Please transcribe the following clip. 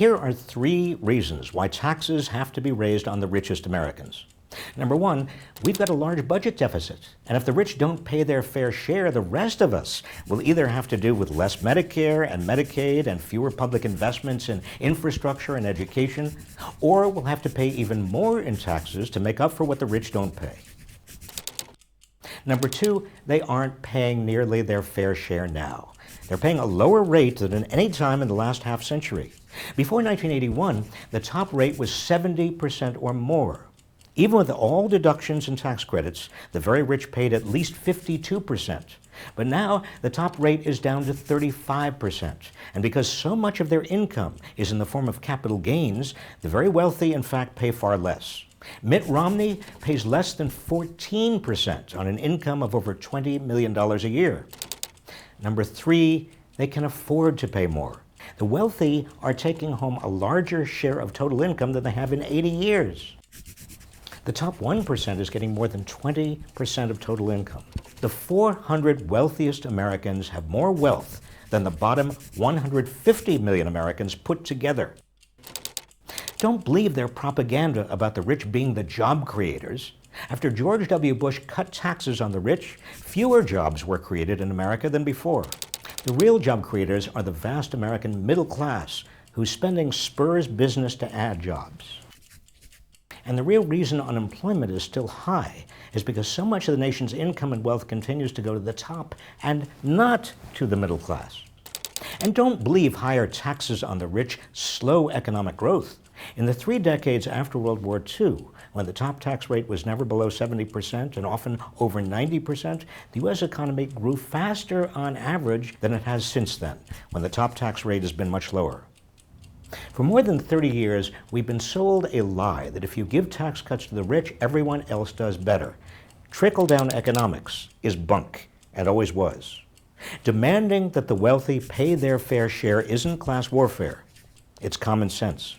Here are 3 reasons why taxes have to be raised on the richest Americans. Number 1, we've got a large budget deficit, and if the rich don't pay their fair share, the rest of us will either have to do with less Medicare and Medicaid and fewer public investments in infrastructure and education, or we'll have to pay even more in taxes to make up for what the rich don't pay. Number 2, they aren't paying nearly their fair share now. They're paying a lower rate than at any time in the last half century. Before 1981, the top rate was 70% or more. Even with all deductions and tax credits, the very rich paid at least 52%. But now the top rate is down to 35%. And because so much of their income is in the form of capital gains, the very wealthy, in fact, pay far less. Mitt Romney pays less than 14% on an income of over $20 million a year. Number 3, they can afford to pay more. The wealthy are taking home a larger share of total income than they have in 80 years. The top 1% is getting more than 20% of total income. The 400 wealthiest Americans have more wealth than the bottom 150 million Americans put together. Don't believe their propaganda about the rich being the job creators. After George W. Bush cut taxes on the rich, fewer jobs were created in America than before. The real job creators are the vast American middle class, whose spending spurs business to add jobs. And the real reason unemployment is still high is because so much of the nation's income and wealth continues to go to the top and not to the middle class. And don't believe higher taxes on the rich slow economic growth. In the 3 decades after World War II, when the top tax rate was never below 70% and often over 90%, the U.S. economy grew faster on average than it has since then, when the top tax rate has been much lower. For more than 30 years, we've been sold a lie that if you give tax cuts to the rich, everyone else does better. Trickle-down economics is bunk, and always was. Demanding that the wealthy pay their fair share isn't class warfare. It's common sense.